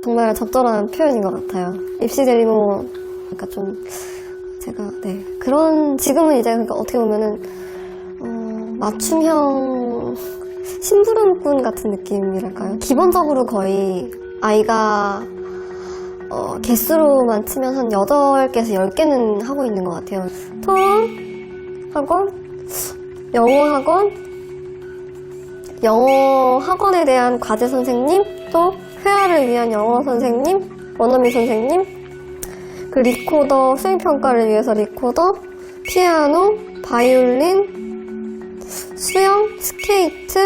정말 적절한 표현인 것 같아요. 입시 데리고 그러니까 좀 제가 그런 지금은 이제 그러니까 어떻게 보면은 맞춤형 심부름꾼 같은 느낌이랄까요. 기본적으로 거의 아이가 개수로만 치면 한 8개에서 10개는 하고 있는 것 같아요. 토론 학원, 영어 학원에 대한 과제 선생님, 또 회화를 위한 영어 선생님, 원어민 선생님, 그 리코더, 수행평가를 위해서 리코더, 피아노, 바이올린, 수영, 스케이트,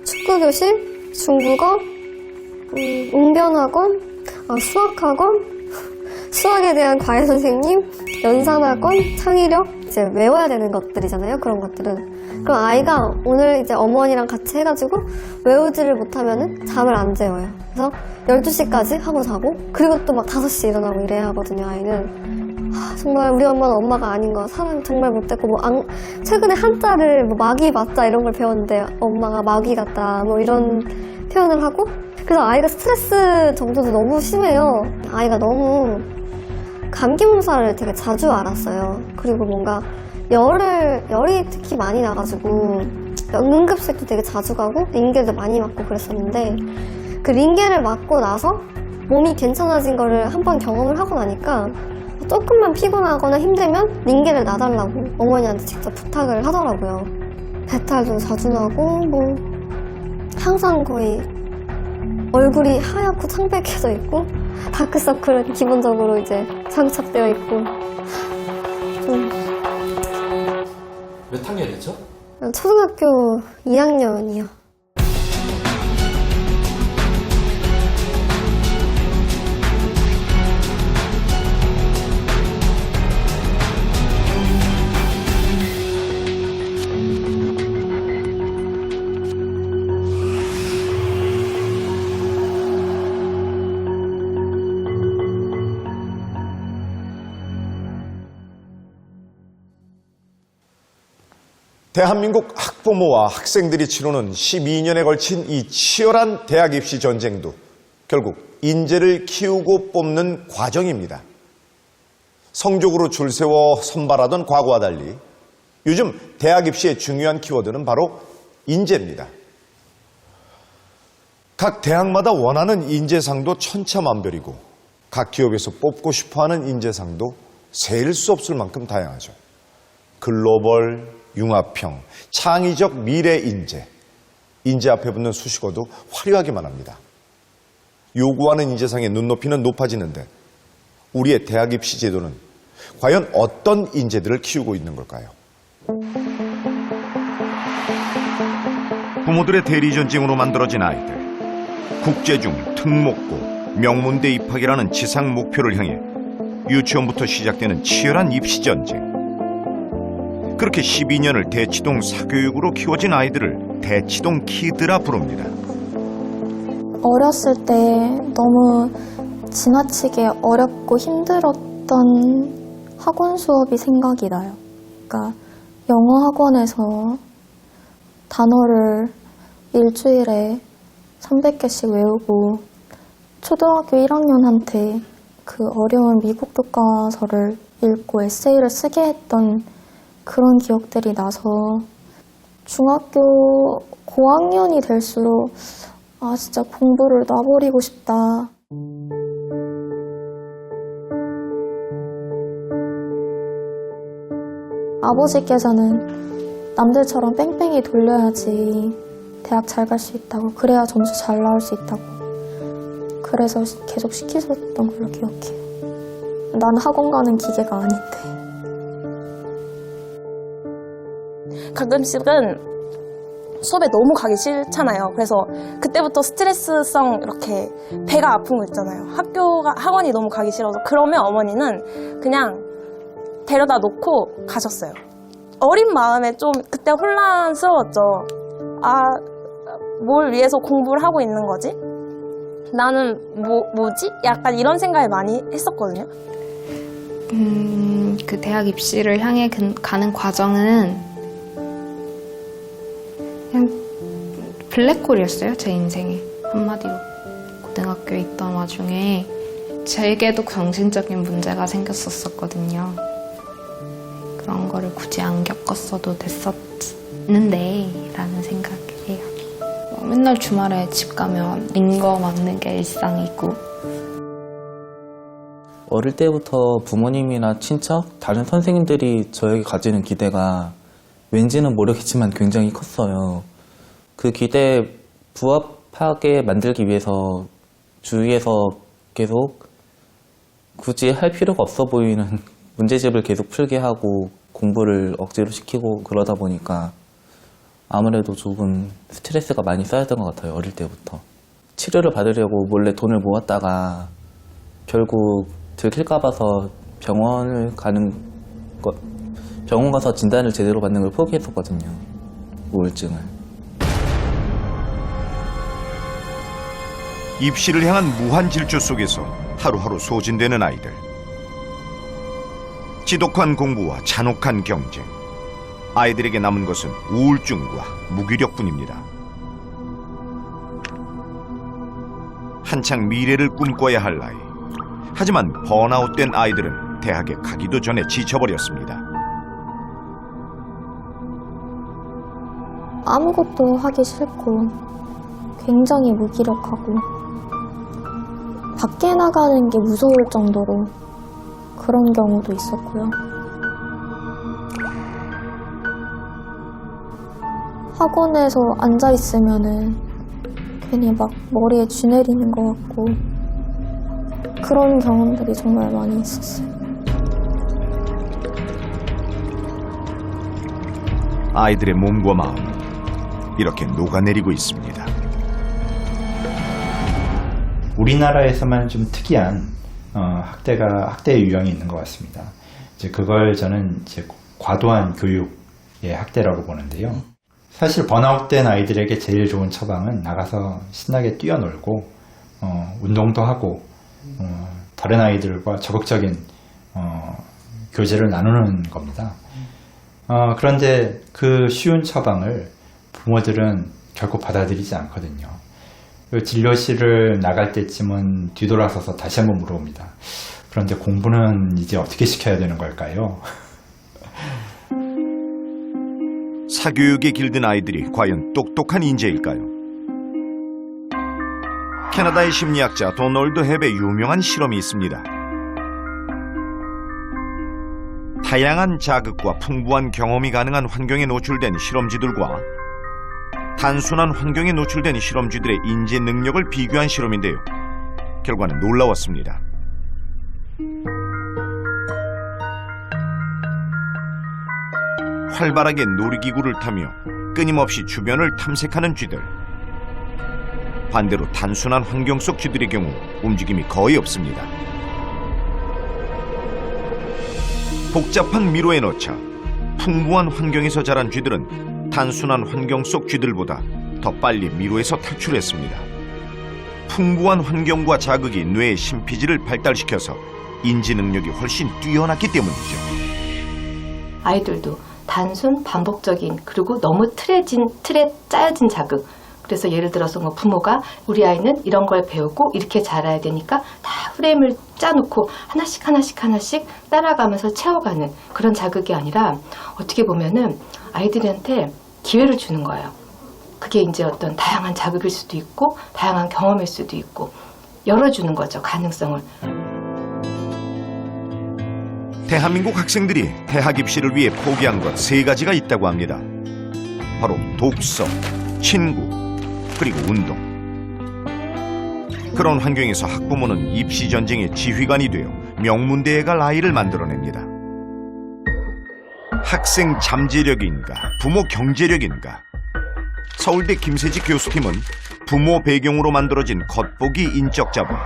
축구교실, 중국어, 웅변학원, 수학학원, 수학에 대한 과외 선생님, 연산학원, 창의력, 이제 외워야 되는 것들이잖아요. 그런 것들은. 그럼 아이가 오늘 이제 어머니랑 같이 해가지고 외우지를 못하면은 잠을 안 재워요. 그래서 12시까지 하고 자고, 그리고 또 막 5시에 일어나고 이래야 하거든요, 아이는. 정말 우리 엄마는 엄마가 아닌 거, 사람이 정말 못됐고, 최근에 한자를 마귀 맞자 이런 걸 배웠는데, 엄마가 마귀 같다, 이런 표현을 하고, 그래서 아이가 스트레스 정도도 너무 심해요. 아이가 너무 감기 몸살을 되게 자주 앓았어요. 그리고 뭔가 열이 특히 많이 나가지고 응급실도 되게 자주 가고 링겔도 많이 맞고 그랬었는데, 그 링겔을 맞고 나서 몸이 괜찮아진 거를 한번 경험을 하고 나니까 조금만 피곤하거나 힘들면 링겔을 놔달라고 어머니한테 직접 부탁을 하더라고요. 배탈도 자주 나고 항상 거의 얼굴이 하얗고 창백해져 있고 다크서클은 기본적으로 이제 장착되어 있고. 몇 학년이죠? 초등학교 2학년이요. 대한민국 학부모와 학생들이 치르는 12년에 걸친 이 치열한 대학 입시 전쟁도 결국 인재를 키우고 뽑는 과정입니다. 성적으로 줄 세워 선발하던 과거와 달리 요즘 대학 입시의 중요한 키워드는 바로 인재입니다. 각 대학마다 원하는 인재상도 천차만별이고 각 기업에서 뽑고 싶어하는 인재상도 세일 수 없을 만큼 다양하죠. 글로벌, 융합형, 창의적 미래 인재, 인재 앞에 붙는 수식어도 화려하기만 합니다. 요구하는 인재상의 눈높이는 높아지는데 우리의 대학 입시 제도는 과연 어떤 인재들을 키우고 있는 걸까요? 부모들의 대리전쟁으로 만들어진 아이들, 국제중, 특목고, 명문대 입학이라는 지상 목표를 향해 유치원부터 시작되는 치열한 입시 전쟁. 그렇게 12년을 대치동 사교육으로 키워진 아이들을 대치동 키드라 부릅니다. 어렸을 때 너무 지나치게 어렵고 힘들었던 학원 수업이 생각이 나요. 그러니까 영어 학원에서 단어를 일주일에 300개씩 외우고 초등학교 1학년한테 그 어려운 미국 교과서를 읽고 에세이를 쓰게 했던 그런 기억들이 나서 중학교 고학년이 될수록 진짜 공부를 놔버리고 싶다. 아버지께서는 남들처럼 뺑뺑이 돌려야지 대학 잘 갈 수 있다고, 그래야 점수 잘 나올 수 있다고, 그래서 계속 시키셨던 걸로 기억해요. 난 학원 가는 기계가 아닌데. 가끔씩은 수업에 너무 가기 싫잖아요. 그래서 그때부터 스트레스성 이렇게 배가 아픈 거 있잖아요. 학원이 너무 가기 싫어서. 그러면 어머니는 그냥 데려다 놓고 가셨어요. 어린 마음에 좀 그때 혼란스러웠죠. 뭘 위해서 공부를 하고 있는 거지? 나는 뭐지? 약간 이런 생각을 많이 했었거든요. 그 대학 입시를 향해 가는 과정은 그냥 블랙홀이었어요. 제 인생에. 한마디로. 고등학교 중고등학교에 있던 와중에 제게도 정신적인 문제가 생겼었거든요. 그런 거를 굳이 안 겪었어도 됐었는데 라는 생각이에요. 맨날 주말에 집 가면 링거 맞는 게 일상이고, 어릴 때부터 부모님이나 친척, 다른 선생님들이 저에게 가지는 기대가 왠지는 모르겠지만 굉장히 컸어요. 그 기대에 부합하게 만들기 위해서 주위에서 계속 굳이 할 필요가 없어 보이는 문제집을 계속 풀게 하고 공부를 억지로 시키고 그러다 보니까 아무래도 조금 스트레스가 많이 쌓였던 것 같아요. 어릴 때부터. 치료를 받으려고 몰래 돈을 모았다가 결국 들킬까 봐서 병원 가서 진단을 제대로 받는 걸 포기했었거든요. 우울증을. 입시를 향한 무한 질주 속에서 하루하루 소진되는 아이들. 지독한 공부와 잔혹한 경쟁. 아이들에게 남은 것은 우울증과 무기력뿐입니다. 한창 미래를 꿈꿔야 할 나이. 하지만 번아웃된 아이들은 대학에 가기도 전에 지쳐버렸습니다. 아무것도 하기 싫고 굉장히 무기력하고 밖에 나가는 게 무서울 정도로 그런 경우도 있었고요. 학원에서 앉아 있으면은 괜히 막 머리에 쥐 내리는 것 같고 그런 경험들이 정말 많이 있었어요. 아이들의 몸과 마음 이렇게 녹아내리고 있습니다. 우리나라에서만 좀 특이한 학대의 유형이 있는 것 같습니다. 이제 그걸 저는 이제 과도한 교육의 학대라고 보는데요. 사실 번아웃된 아이들에게 제일 좋은 처방은 나가서 신나게 뛰어놀고 운동도 하고 다른 아이들과 적극적인 교제를 나누는 겁니다. 그런데 그 쉬운 처방을 부모들은 결코 받아들이지 않거든요. 진료실을 나갈 때쯤은 뒤돌아서서 다시 한번 물어봅니다. 그런데 공부는 이제 어떻게 시켜야 되는 걸까요? 사교육에 길든 아이들이 과연 똑똑한 인재일까요? 캐나다의 심리학자 도널드 헵의 유명한 실험이 있습니다. 다양한 자극과 풍부한 경험이 가능한 환경에 노출된 실험쥐들과 단순한 환경에 노출된 실험쥐들의 인지 능력을 비교한 실험인데요. 결과는 놀라웠습니다. 활발하게 놀이기구를 타며 끊임없이 주변을 탐색하는 쥐들. 반대로 단순한 환경 속 쥐들의 경우 움직임이 거의 없습니다. 복잡한 미로에 넣자 풍부한 환경에서 자란 쥐들은 단순한 환경 속 쥐들보다 더 빨리 미로에서 탈출했습니다. 풍부한 환경과 자극이 뇌의 신피지를 발달시켜서 인지 능력이 훨씬 뛰어났기 때문이죠. 아이들도 단순, 반복적인, 그리고 너무 틀에 짜여진 자극. 그래서 예를 들어서 부모가 우리 아이는 이런 걸 배우고 이렇게 자라야 되니까 다 프레임을 짜놓고 하나씩 따라가면서 채워가는 그런 자극이 아니라 어떻게 보면은 아이들한테 기회를 주는 거예요. 그게 이제 어떤 다양한 자극일 수도 있고 다양한 경험일 수도 있고 열어주는 거죠, 가능성을. 대한민국 학생들이 대학 입시를 위해 포기한 것 3가지가 있다고 합니다. 바로 독서, 친구, 그리고 운동. 그런 환경에서 학부모는 입시 전쟁의 지휘관이 되어 명문대에 갈 아이를 만들어냅니다. 학생 잠재력인가, 부모 경제력인가? 서울대 김세지 교수팀은 부모 배경으로 만들어진 겉보기 인적 자본,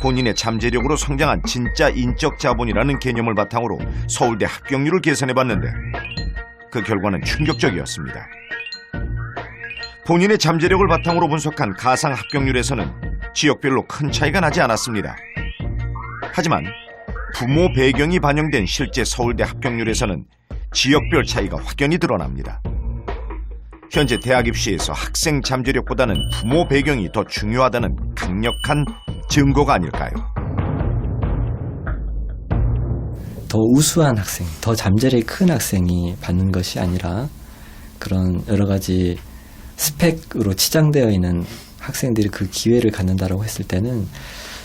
본인의 잠재력으로 성장한 진짜 인적 자본이라는 개념을 바탕으로 서울대 합격률을 계산해봤는데 그 결과는 충격적이었습니다. 본인의 잠재력을 바탕으로 분석한 가상 합격률에서는 지역별로 큰 차이가 나지 않았습니다. 하지만 부모 배경이 반영된 실제 서울대 합격률에서는 지역별 차이가 확연히 드러납니다. 현재 대학 입시에서 학생 잠재력보다는 부모 배경이 더 중요하다는 강력한 증거가 아닐까요? 더 우수한 학생, 더 잠재력이 큰 학생이 받는 것이 아니라 그런 여러 가지 스펙으로 치장되어 있는 학생들이 그 기회를 갖는다라고 했을 때는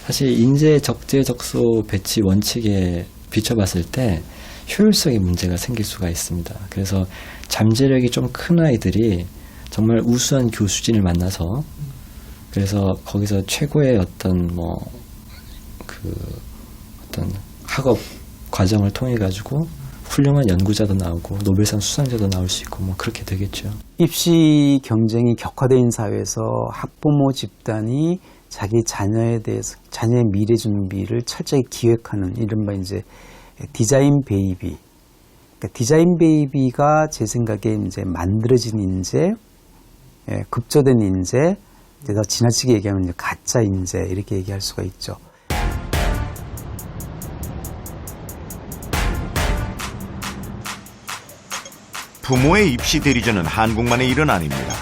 사실 인재 적재적소 배치 원칙에 비춰봤을 때 효율성의 문제가 생길 수가 있습니다. 그래서 잠재력이 좀 큰 아이들이 정말 우수한 교수진을 만나서 그래서 거기서 최고의 어떤 어떤 학업 과정을 통해 가지고 훌륭한 연구자도 나오고 노벨상 수상자도 나올 수 있고 그렇게 되겠죠. 입시 경쟁이 격화된 사회에서 학부모 집단이 자기 자녀에 대해서 자녀의 미래 준비를 철저히 기획하는 이른바 이제 디자인 베이비. 그러니까 디자인 베이비가 제 생각에 이제 만들어진 인재, 급조된 인재, 더 지나치게 얘기하면 이제 가짜 인재 이렇게 얘기할 수가 있죠. 부모의 입시 대리전은 한국만의 일은 아닙니다.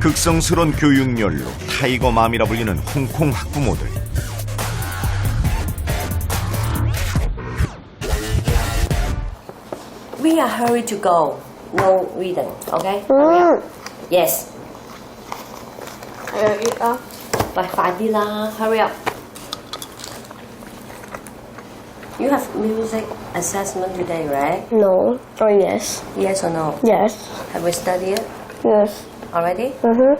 극성스러운 교육열로 타이거맘이라 불리는 홍콩 학부모들. We are hurry to go. No reading, okay? Hurry up. Yes. Phải đi la. Hurry up. You have music assessment today, right? No. Or yes. Yes or no? Yes. Have we studied it Yes. already? Mm-hmm.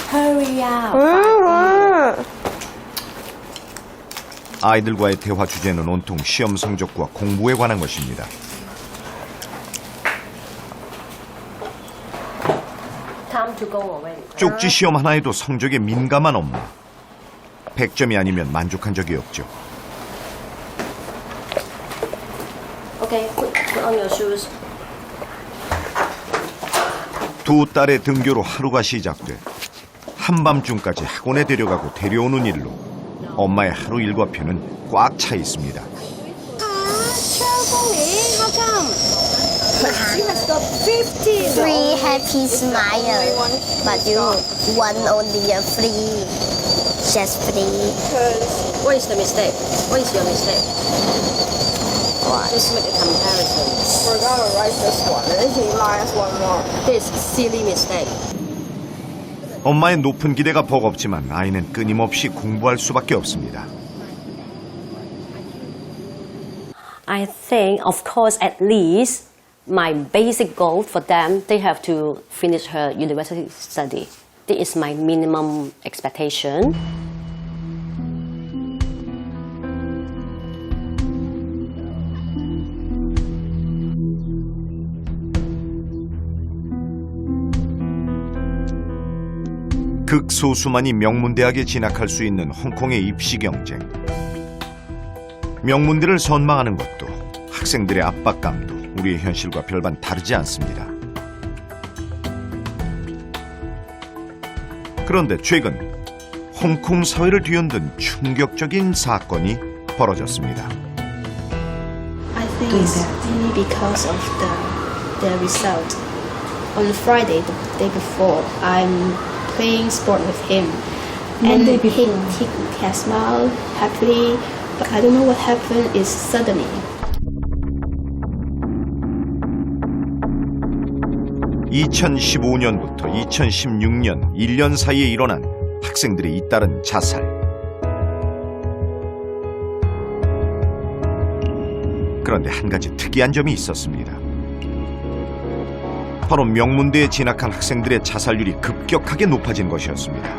Hurry up. 아이들과의 대화 주제는 온통 시험 성적과 공부에 관한 것입니다. Time to go already. 쪽지 시험 하나에도 성적에 민감한 엄마. 100점이 아니면 만족한 적이 없죠. Okay, put on your shoes. 두 딸의 등교로 하루가 시작돼 한밤중까지 학원에 데려가고 데려오는 일로 엄마의 하루 일과표는 꽉 차 있습니다. Free happy smile, but you want only a free, just free. What is the mistake? What is your mistake? What? Just make a comparison. We're gonna write this one, and he minus one more. This silly mistake. 엄마의 높은 기대가 버겁지만 아이는 끊임없이 공부할 수밖에 없습니다. I think, of course, at least my basic goal for them, they have to finish her university study. This is my minimum expectation. 극소수만이 명문대학에 진학할 수 있는 홍콩의 입시 경쟁. 명문대를 선망하는 것도 학생들의 압박감도 우리의 현실과 별반 다르지 않습니다. 그런데 최근 홍콩 사회를 뒤흔든 충격적인 사건이 벌어졌습니다. I think it's because of the result. On Friday, the day before, I'm playing sport with him, and he has smiled happily, but I don't know what happened. Is suddenly. 2015년부터 2016년 1년 사이에 일어난 학생들의 잇따른 자살. 그런데 한 가지 특이한 점이 있었습니다. 바로 명문대에 진학한 학생들의 자살률이 급격하게 높아진 것이었습니다.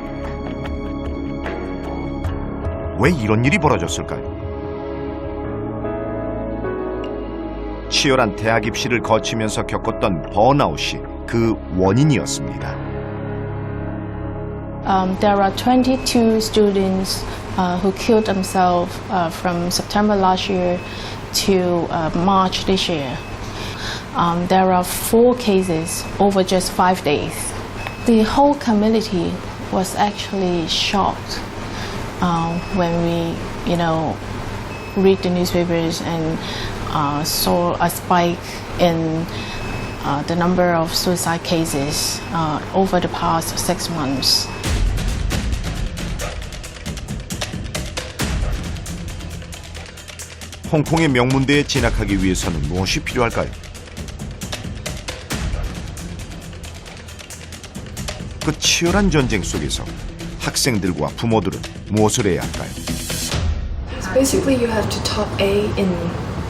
왜 이런 일이 벌어졌을까요? 치열한 대학 입시를 거치면서 겪었던 번아웃이 그 원인이었습니다. There are 22 students who killed themselves from September last year to March this year. There are 4 cases over just 5 days. The whole community was actually shocked when we, read the newspapers and saw a spike in the number of suicide cases over the past 6 months. 홍콩의 명문대에 진학하기 위해서는 무엇이 필요할까요? 그 치열한 전쟁 속에서 학생들과 부모들은 무엇을 해야 할까요? Basically, you have to top A in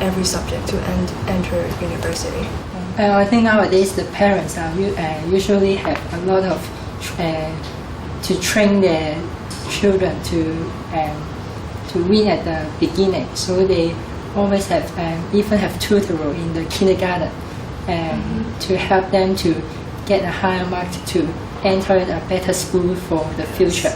every subject to enter university. I think nowadays the parents usually have a lot of to train their children to win at the beginning. So they always have even have tutor in the kindergarten to help them to get a higher mark to enter a better school for the future.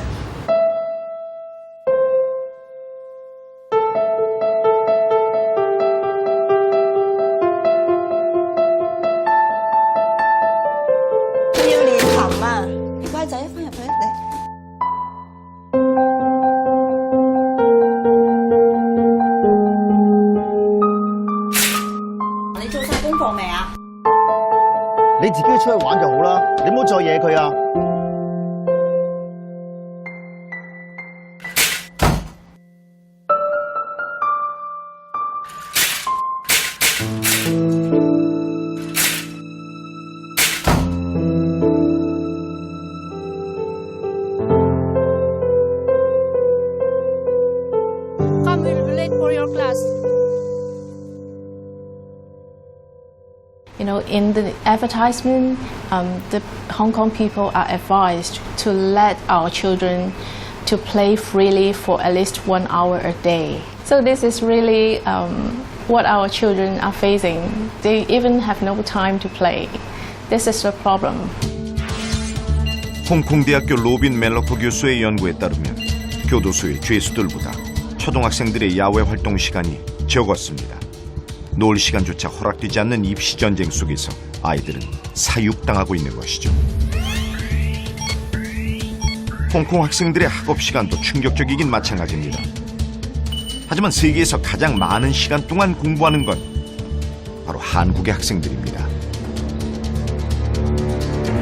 Come, we'll be late for your class. In the advertisement, the Hong Kong people are advised to let our children to play freely for at least 1 hour a day. So this is really what our children are facing. They even have no time to play. This is the problem. 홍콩 대학교 로빈 멜로코 교수의 연구에 따르면 교도소의 죄수들보다 초등학생들의 야외 활동 시간이 적었습니다. 놀 시간조차 허락되지 않는 입시 전쟁 속에서 아이들은 사육당하고 있는 것이죠. 홍콩 학생들의 학업 시간도 충격적이긴 마찬가지입니다. 하지만 세계에서 가장 많은 시간 동안 공부하는 건 바로 한국의 학생들입니다.